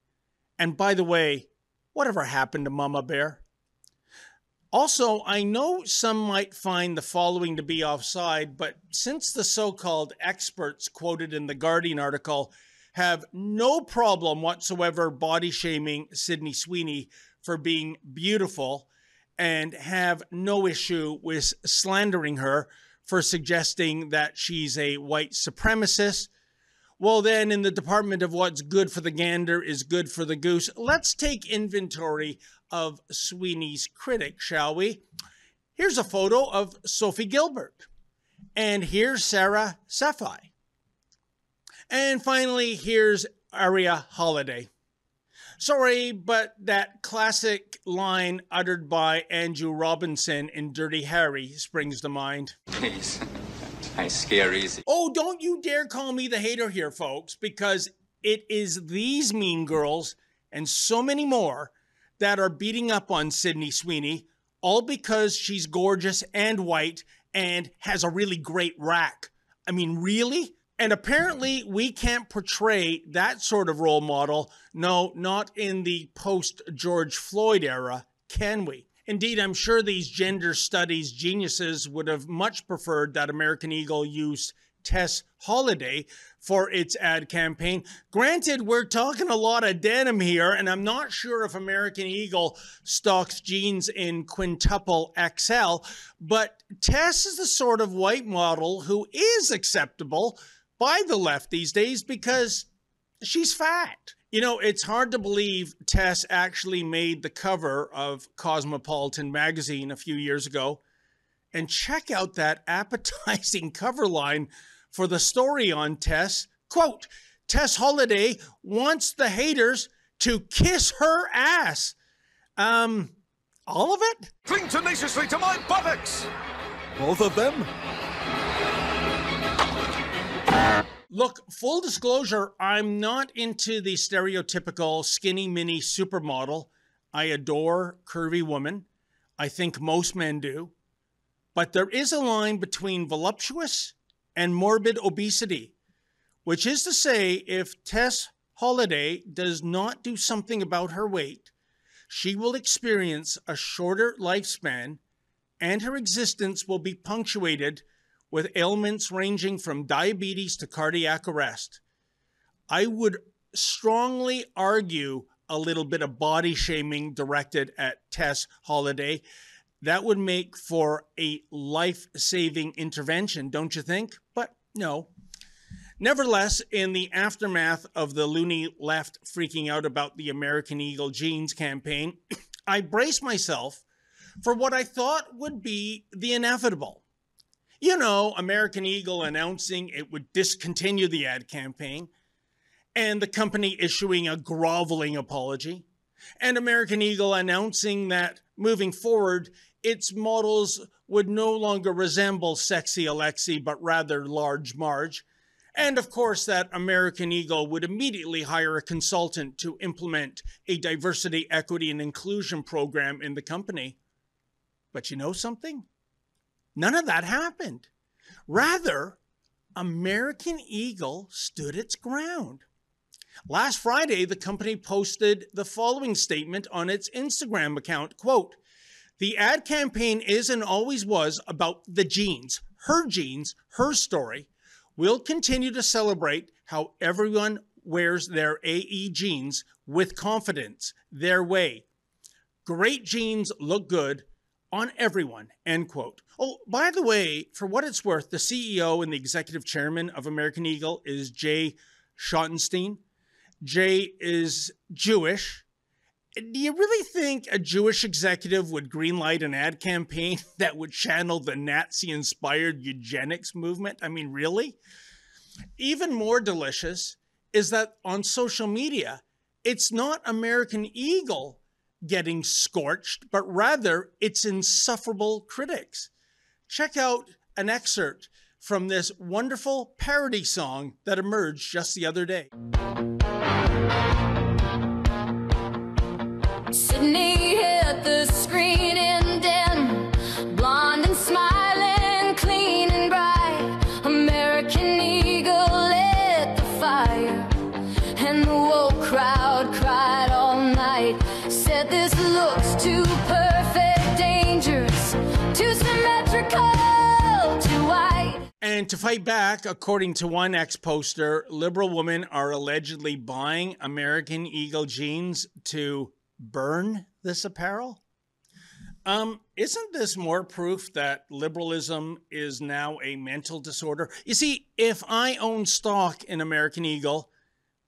And by the way, whatever happened to Mama Bear? Also, I know some might find the following to be offside, but since the so-called experts quoted in the Guardian article have no problem whatsoever body shaming Sydney Sweeney for being beautiful and have no issue with slandering her for suggesting that she's a white supremacist, well then in the department of what's good for the gander is good for the goose, let's take inventory of Sweeney's critic, shall we? Here's a photo of Sophie Gilbert. And here's Sarah Safai. And finally, here's Aria Holiday. Sorry, but that classic line uttered by Andrew Robinson in Dirty Harry springs to mind. Please, I scare easy. Oh, don't you dare call me the hater here, folks, because it is these mean girls and so many more that are beating up on Sydney Sweeney, all because she's gorgeous and white and has a really great rack. I mean, really? And apparently we can't portray that sort of role model, no, not in the post-George Floyd era, can we? Indeed, I'm sure these gender studies geniuses would have much preferred that American Eagle used Tess Holliday for its ad campaign. Granted, we're talking a lot of denim here, and I'm not sure if American Eagle stocks jeans in quintuple XL, but Tess is the sort of white model who is acceptable by the left these days because she's fat. You know, it's hard to believe Tess actually made the cover of Cosmopolitan magazine a few years ago. And check out that appetizing cover line for the story on Tess. Quote, Tess Holliday wants the haters to kiss her ass. All of it? Cling tenaciously to my buttocks! Both of them? Look, full disclosure, I'm not into the stereotypical skinny mini supermodel. I adore curvy women. I think most men do. But there is a line between voluptuous and morbid obesity, which is to say, if Tess Holliday does not do something about her weight, she will experience a shorter lifespan and her existence will be punctuated with ailments ranging from diabetes to cardiac arrest. I would strongly argue a little bit of body shaming directed at Tess Holliday. That would make for a life-saving intervention, don't you think? But no. Nevertheless, in the aftermath of the loony left freaking out about the American Eagle jeans campaign, I braced myself for what I thought would be the inevitable. You know, American Eagle announcing it would discontinue the ad campaign, and the company issuing a groveling apology, and American Eagle announcing that moving forward, its models would no longer resemble sexy Alexi, but rather large Marge. And of course, that American Eagle would immediately hire a consultant to implement a diversity, equity, and inclusion program in the company. But you know something? None of that happened. Rather, American Eagle stood its ground. Last Friday, the company posted the following statement on its Instagram account, quote, "The ad campaign is and always was about the jeans, her story. We'll continue to celebrate how everyone wears their AE jeans with confidence, their way. Great jeans look good on everyone, end quote. Oh, by the way, for what it's worth, the CEO and the executive chairman of American Eagle is Jay Schottenstein. Jay is Jewish. Do you really think a Jewish executive would greenlight an ad campaign that would channel the Nazi-inspired eugenics movement? I mean, really? Even more delicious is that on social media, it's not American Eagle getting scorched, but rather its insufferable critics. Check out an excerpt from this wonderful parody song that emerged just the other day. Sydney hit the screen and then blonde and smiling, clean and bright. American Eagle lit the fire, and the woke crowd cried all night. Said this looks too perfect, dangerous, too symmetrical, too white. And to fight back, according to one ex-poster, liberal women are allegedly buying American Eagle jeans to burn this apparel? Isn't this more proof that liberalism is now a mental disorder? You see, if I own stock in American Eagle,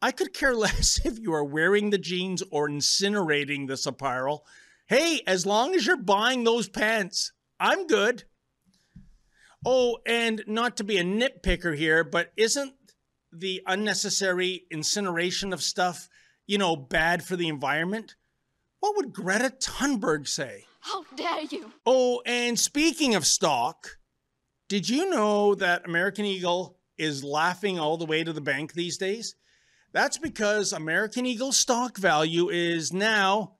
I could care less if you are wearing the jeans or incinerating this apparel. Hey, as long as you're buying those pants, I'm good. Oh, and not to be a nitpicker here, but isn't the unnecessary incineration of stuff, bad for the environment? What would Greta Thunberg say? How dare you? Oh, and speaking of stock, did you know that American Eagle is laughing all the way to the bank these days? That's because American Eagle stock value is now,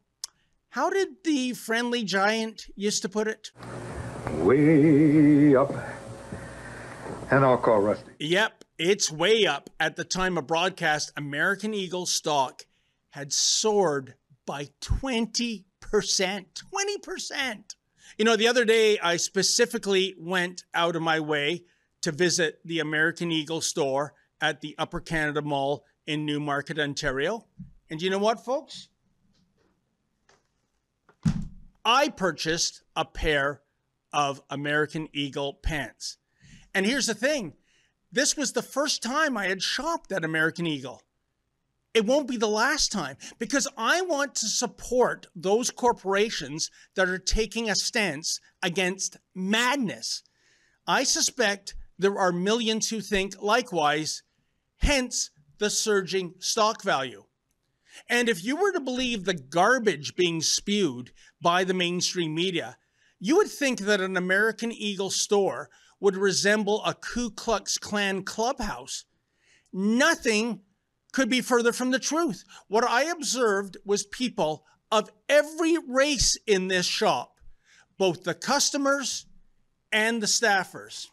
how did the friendly giant used to put it? Way up. And I'll call Rusty. Yep, it's way up. At the time of broadcast, American Eagle stock had soared by 20%. 20%. The other day, I specifically went out of my way to visit the American Eagle store at the Upper Canada Mall in Newmarket, Ontario. And you know what, folks? I purchased a pair of American Eagle pants. And here's the thing. This was the first time I had shopped at American Eagle. It won't be the last time, because I want to support those corporations that are taking a stance against madness. I suspect there are millions who think likewise, hence the surging stock value. And if you were to believe the garbage being spewed by the mainstream media, you would think that an American Eagle store would resemble a Ku Klux Klan clubhouse. Nothing could be further from the truth. What I observed was people of every race in this shop, both the customers and the staffers.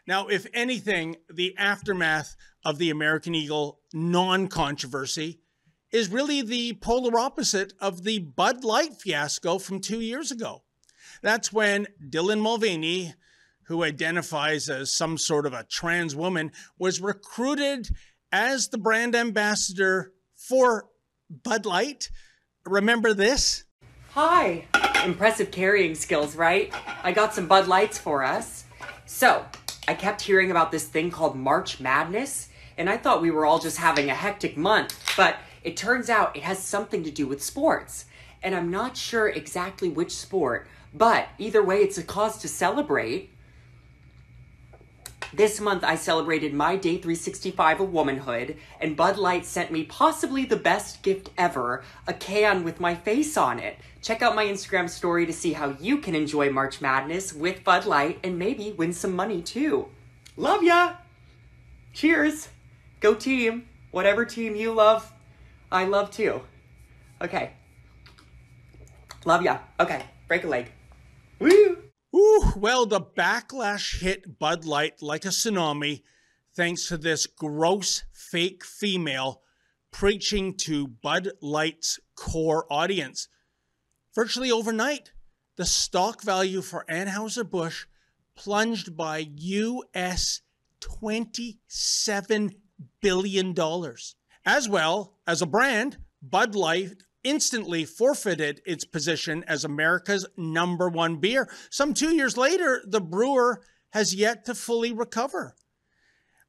Now, if anything, the aftermath of the American Eagle non-controversy is really the polar opposite of the Bud Light fiasco from 2 years ago. That's when Dylan Mulvaney, who identifies as some sort of a trans woman, was recruited as the brand ambassador for Bud Light. Remember this? Hi. Impressive carrying skills, right? I got some Bud Lights for us. So, I kept hearing about this thing called March Madness, and I thought we were all just having a hectic month, but it turns out it has something to do with sports. And I'm not sure exactly which sport, but either way, it's a cause to celebrate. This month, I celebrated my day 365 of womanhood, and Bud Light sent me possibly the best gift ever, a can with my face on it. Check out my Instagram story to see how you can enjoy March Madness with Bud Light and maybe win some money too. Love ya! Cheers! Go team! Whatever team you love, I love too. Okay. Love ya. Okay, break a leg. Woo! Ooh, well, the backlash hit Bud Light like a tsunami thanks to this gross fake female preaching to Bud Light's core audience. Virtually overnight, the stock value for Anheuser-Busch plunged by US $27 billion. As well as a brand, Bud Light instantly forfeited its position as America's #1 beer. Some 2 years later, the brewer has yet to fully recover.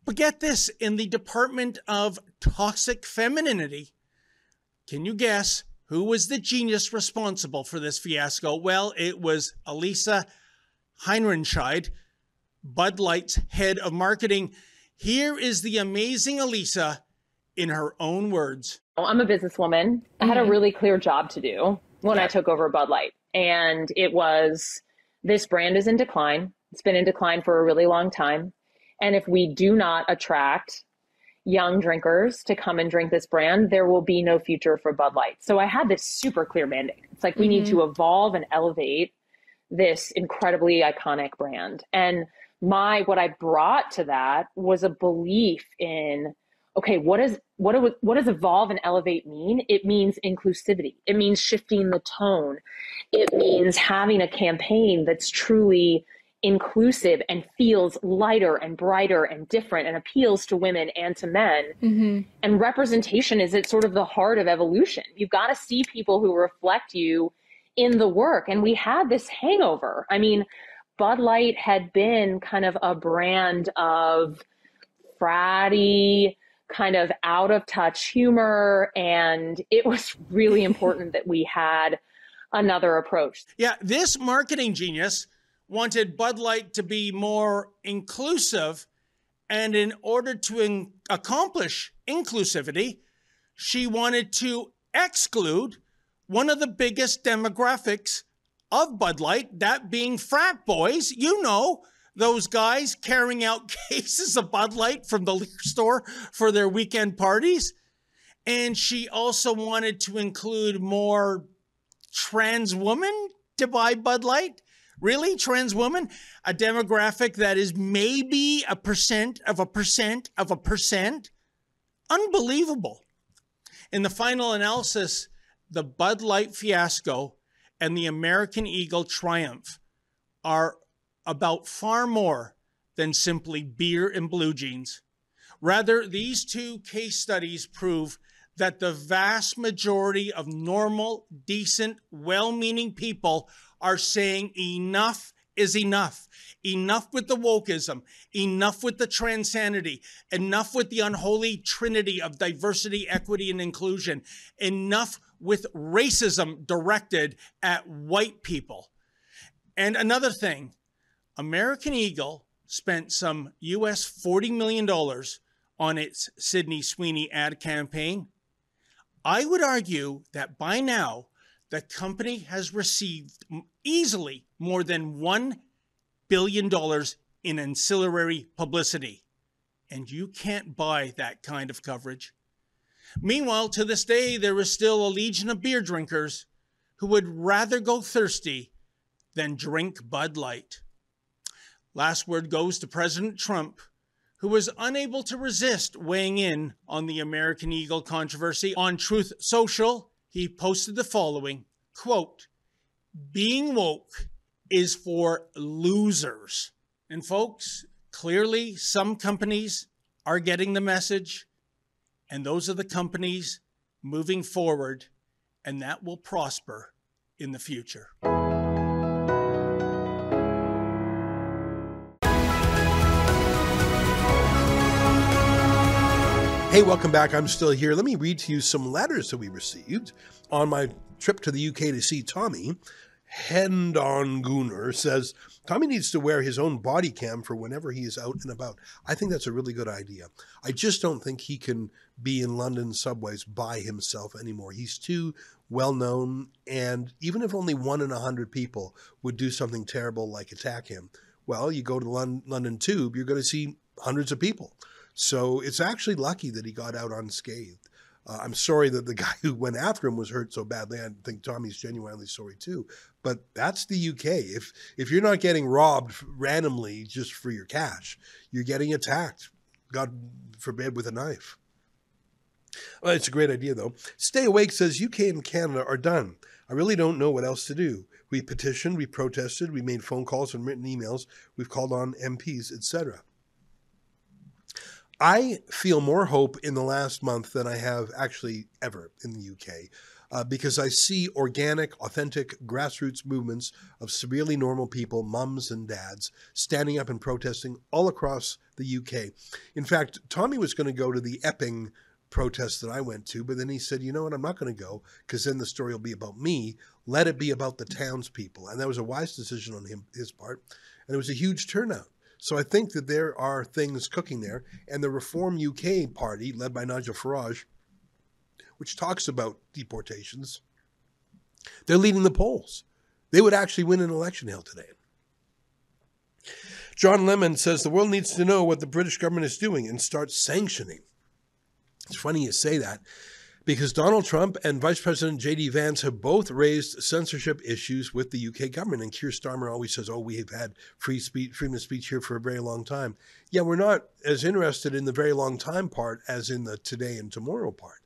But get this, in the Department of Toxic Femininity, can you guess who was the genius responsible for this fiasco? Well, it was Elisa Heinrenscheid, Bud Light's head of marketing. Here is the amazing Elisa in her own words. I'm a businesswoman. I had a really clear job to do when I took over Bud Light. And it was, this brand is in decline. It's been in decline for a really long time. And if we do not attract young drinkers to come and drink this brand, there will be no future for Bud Light. So I had this super clear mandate. It's like, we need to evolve and elevate this incredibly iconic brand. And what I brought to that was a belief in, okay, what does evolve and elevate mean? It means inclusivity. It means shifting the tone. It means having a campaign that's truly inclusive and feels lighter and brighter and different and appeals to women and to men. And representation is at sort of the heart of evolution. You've got to see people who reflect you in the work. And we had this hangover. I mean, Bud Light had been kind of a brand of fratty, kind of out of touch humor. And it was really important that we had another approach. Yeah, this marketing genius wanted Bud Light to be more inclusive. And in order to accomplish inclusivity, she wanted to exclude one of the biggest demographics of Bud Light, that being frat boys. You know, those guys carrying out cases of Bud Light from the liquor store for their weekend parties. And she also wanted to include more trans women to buy Bud Light. Really? Trans women? A demographic that is maybe a percent of a percent of a percent? Unbelievable. In the final analysis, the Bud Light fiasco and the American Eagle triumph are about far more than simply beer and blue jeans. Rather, these two case studies prove that the vast majority of normal, decent, well-meaning people are saying enough is enough. Enough with the wokeism. Enough with the transanity. Enough with the unholy trinity of diversity, equity, and inclusion. Enough with racism directed at white people. And another thing, American Eagle spent some US $40 million on its Sydney Sweeney ad campaign. I would argue that by now, the company has received easily more than $1 billion in ancillary publicity. And you can't buy that kind of coverage. Meanwhile, to this day, there is still a legion of beer drinkers who would rather go thirsty than drink Bud Light. Last word goes to President Trump, who was unable to resist weighing in on the American Eagle controversy. On Truth Social, he posted the following, quote, "Being woke is for losers." And folks, clearly some companies are getting the message, and those are the companies moving forward, and that will prosper in the future. Hey, welcome back. I'm still here. Let me read to you some letters that we received on my trip to the UK to see Tommy. Hendon Gunnar says, Tommy needs to wear his own body cam for whenever he is out and about. I think that's a really good idea. I just don't think he can be in London subways by himself anymore. He's too well known, and even if only 1 in 100 people would do something terrible like attack him, well, you go to London Tube, you're going to see hundreds of people. So it's actually lucky that he got out unscathed. I'm sorry that the guy who went after him was hurt so badly. I think Tommy's genuinely sorry too. But that's the UK. If you're not getting robbed randomly just for your cash, you're getting attacked, God forbid, with a knife. Well, it's a great idea, though. Stay Awake says, UK and Canada are done. I really don't know what else to do. We petitioned, we protested, we made phone calls and written emails, we've called on MPs, etc. I feel more hope in the last month than I have actually ever in the UK, because I see organic, authentic, grassroots movements of severely normal people, mums and dads, standing up and protesting all across the UK. In fact, Tommy was going to go to the Epping protest that I went to, but then he said, you know what, I'm not going to go because then the story will be about me. Let it be about the townspeople. And that was a wise decision on his part. And it was a huge turnout. So I think that there are things cooking there. And the Reform UK party, led by Nigel Farage, which talks about deportations, they're leading the polls. They would actually win an election held today. John Lemon says the world needs to know what the British government is doing and start sanctioning. It's funny you say that, because Donald Trump and Vice President J.D. Vance have both raised censorship issues with the UK government. And Keir Starmer always says, oh, we have had freedom of speech here for a very long time. Yeah, we're not as interested in the very long time part as in the today and tomorrow part.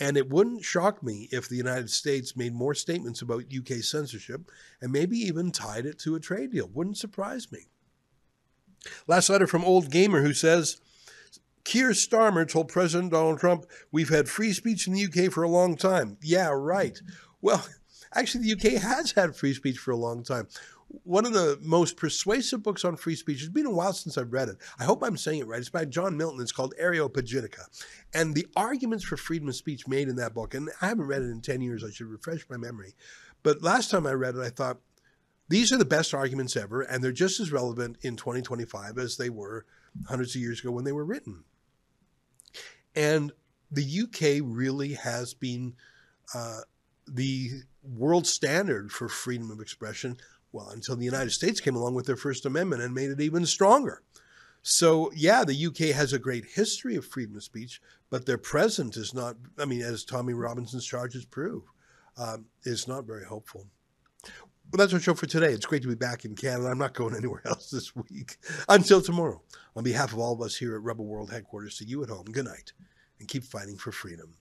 And it wouldn't shock me if the United States made more statements about UK censorship and maybe even tied it to a trade deal. Wouldn't surprise me. Last letter from Old Gamer, who says, Keir Starmer told President Donald Trump, we've had free speech in the UK for a long time. Yeah, right. Well, actually, the UK has had free speech for a long time. One of the most persuasive books on free speech, it's been a while since I've read it. I hope I'm saying it right. It's by John Milton. It's called Areopagitica. And the arguments for freedom of speech made in that book, and I haven't read it in 10 years, I should refresh my memory. But last time I read it, I thought, these are the best arguments ever, and they're just as relevant in 2025 as they were hundreds of years ago when they were written. And the UK really has been the world standard for freedom of expression, well, until the United States came along with their First Amendment and made it even stronger. So, yeah, the UK has a great history of freedom of speech, but their present is not, I mean, as Tommy Robinson's charges prove, is not very hopeful. Well, that's our show for today. It's great to be back in Canada. I'm not going anywhere else this week. Until tomorrow, on behalf of all of us here at Rebel World Headquarters, to you at home, good night, and keep fighting for freedom.